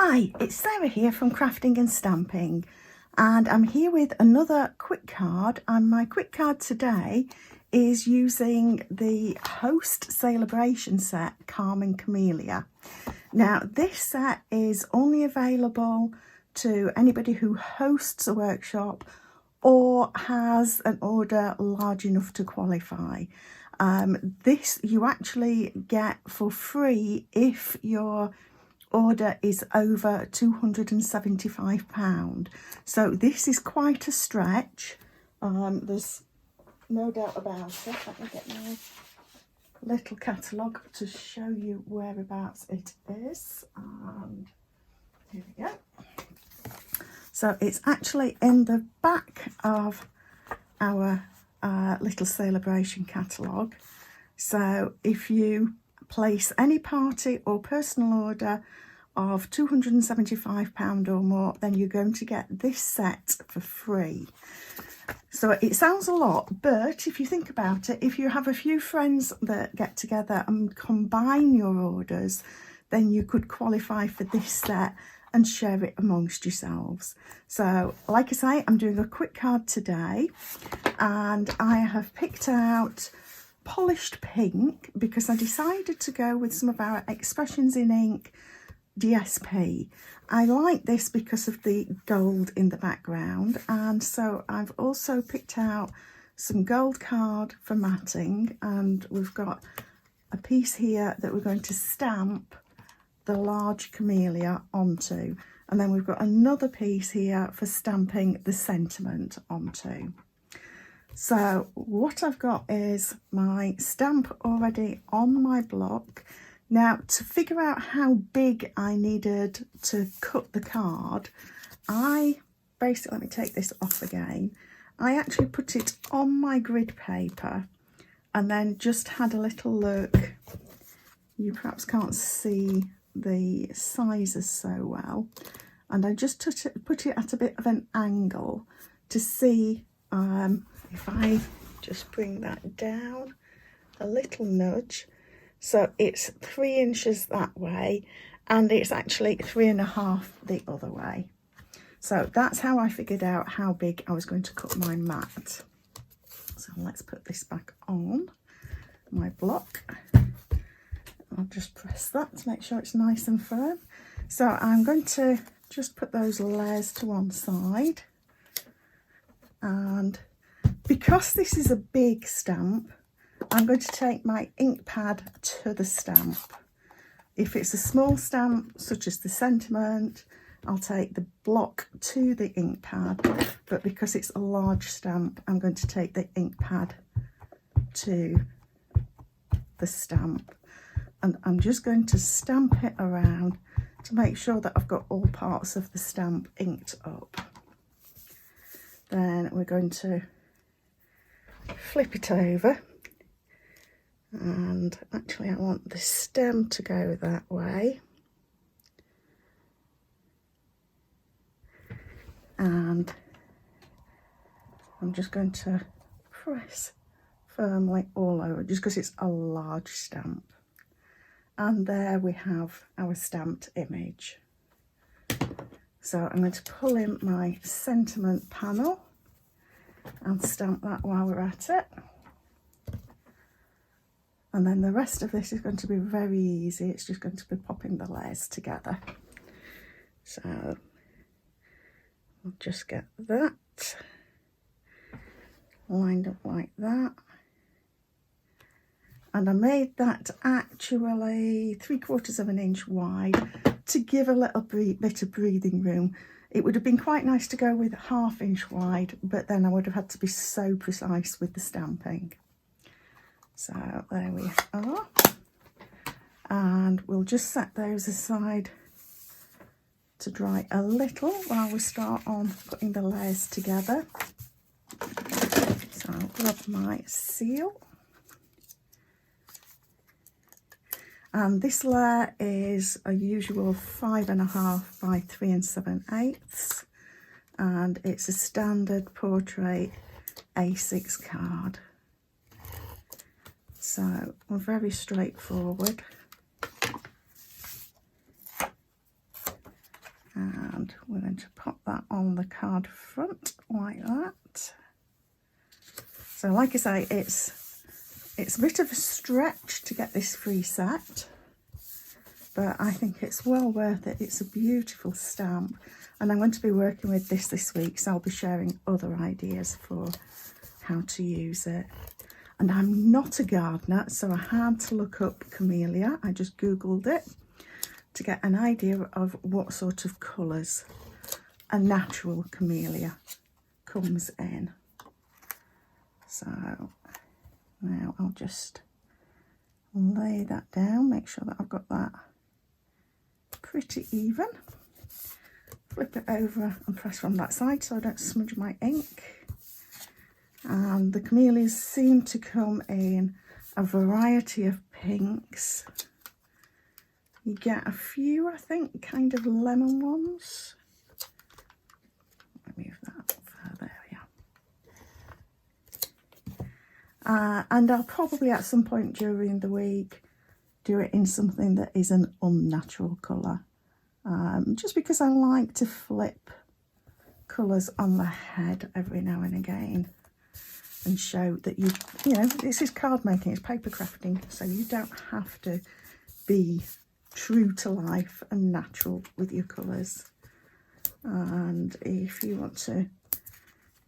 Hi, it's Sarah here from Crafting and Stamping, and I'm here with another quick card, and my quick card today is using the Host Sale-a-bration set, Calming Camellia. Now this set is only available to anybody who hosts a workshop or has an order large enough to qualify. This you actually get for free if your order is over £275. So this is quite a stretch. There's no doubt about it. Let me get my little catalogue to show you whereabouts it is. And here we go. So it's actually in the back of our little Sale-a-bration catalogue. So if you place any party or personal order of £275 or more, then you're going to get this set for free. So it sounds a lot, but if you think about it, if you have a few friends that get together and combine your orders, then you could qualify for this set and share it amongst yourselves. So like I say, I'm doing a quick card today, and I have picked out polished pink because I decided to go with some of our Expressions in Ink DSP. I like this because of the gold in the background, and so I've also picked out some gold card for matting, and we've got a piece here that we're going to stamp the large camellia onto, and then we've got another piece here for stamping the sentiment onto. So what I've got is my stamp already on my block. Now, to figure out how big I needed to cut the card, I basically, let me take this off again. I actually put it on my grid paper and then just had a little look. You perhaps can't see the sizes so well. And I just put it at a bit of an angle to see if I just bring that down a little nudge. So it's 3 inches that way, and it's actually 3.5 the other way. So that's how I figured out how big I was going to cut my mat. So let's put this back on my block. I'll just press that to make sure it's nice and firm. So I'm going to just put those layers to one side, and because this is a big stamp, I'm going to take my ink pad to the stamp. If it's a small stamp, such as the sentiment, I'll take the block to the ink pad, but because it's a large stamp, I'm going to take the ink pad to the stamp. And I'm just going to stamp it around to make sure that I've got all parts of the stamp inked up. Then we're going to flip it over, and actually I want the stem to go that way, and I'm just going to press firmly all over just because it's a large stamp. And there we have our stamped image. So I'm going to pull in my sentiment panel and stamp that while we're at it. And then the rest of this is going to be very easy. It's just going to be popping the layers together. So I'll just get that lined up like that. And I made that actually 3/4 of an inch wide to give a little bit of breathing room. It would have been quite nice to go with 1/2 inch wide, but then I would have had to be so precise with the stamping. So there we are. And we'll just set those aside to dry a little while we start on putting the layers together. So I'll grab my seal. And this layer is a usual 5.5 by 3 7/8, and it's a standard portrait A6 card. So very straightforward. And we're going to pop that on the card front like that. So like I say, it's a bit of a stretch to get this free set, but I think it's well worth it. It's a beautiful stamp, and I'm going to be working with this week, so I'll be sharing other ideas for how to use it. And I'm not a gardener, so I had to look up camellia. I just googled it to get an idea of what sort of colours a natural camellia comes in. So now I'll just lay that down, make sure that I've got that pretty even. Flip it over and press from that side so I don't smudge my ink. And the camellias seem to come in a variety of pinks. You get a few, I think, kind of lemon ones. Let me move that further, yeah. And I'll probably at some point during the week do it in something that is an unnatural colour. Just because I like to flip colours on the head every now and again and show that you know, this is card making, it's paper crafting, so you don't have to be true to life and natural with your colours. And if you want to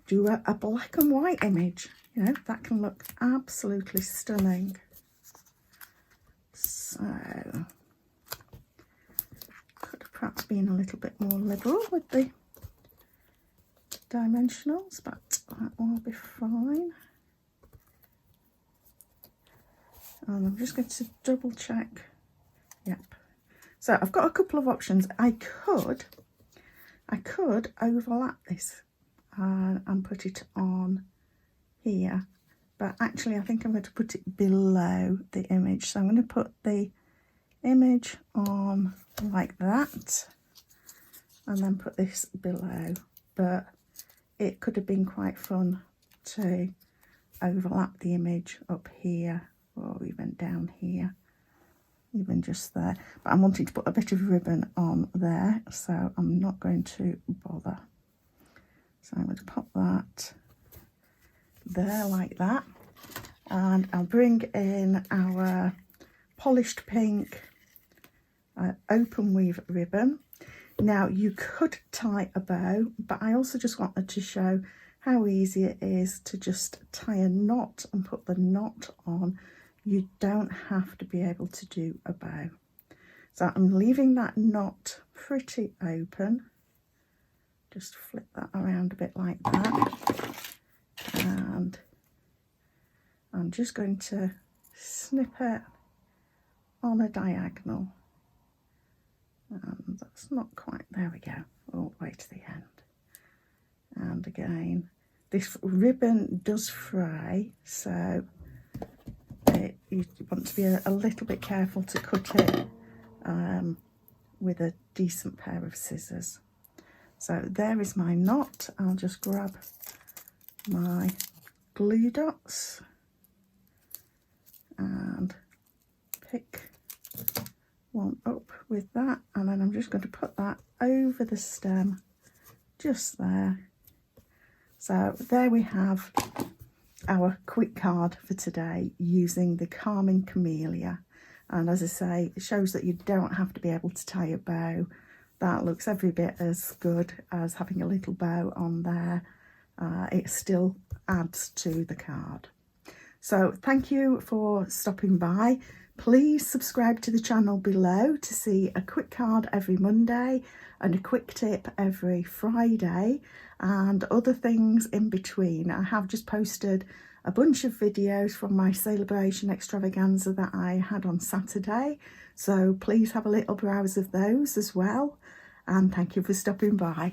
do a black and white image, you know, that can look absolutely stunning. So could have perhaps been a little bit more liberal with the dimensionals, but that will be fine. And I'm just going to double check. Yep. So I've got a couple of options. I could overlap this and put it on here, but actually I think I'm going to put it below the image. So I'm going to put the image on like that and then put this below, but it could have been quite fun to overlap the image up here or even down here, even just there. But I'm wanting to put a bit of ribbon on there, so I'm not going to bother. So I'm going to pop that there like that, and I'll bring in our polished pink open weave ribbon. Now you could tie a bow, but I also just wanted to show how easy it is to just tie a knot and put the knot on. You don't have to be able to do a bow. So I'm leaving that knot pretty open. Just flip that around a bit like that. And I'm just going to snip it on a diagonal. And that's not quite, there we go, all the way to the end. And again, this ribbon does fray, so you want to be a little bit careful to cut it with a decent pair of scissors. So there is my knot. I'll just grab my glue dots and pick one up with that, and then I'm just going to put that over the stem just there. So there we have our quick card for today using the Calming Camellia. And as I say, it shows that you don't have to be able to tie a bow. That looks every bit as good as having a little bow on there. It still adds to the card. So thank you for stopping by. Please subscribe to the channel below to see a quick card every Monday and a quick tip every Friday and other things in between. I have just posted a bunch of videos from my Sale-a-bration extravaganza that I had on Saturday, so please have a little browse of those as well, and thank you for stopping by.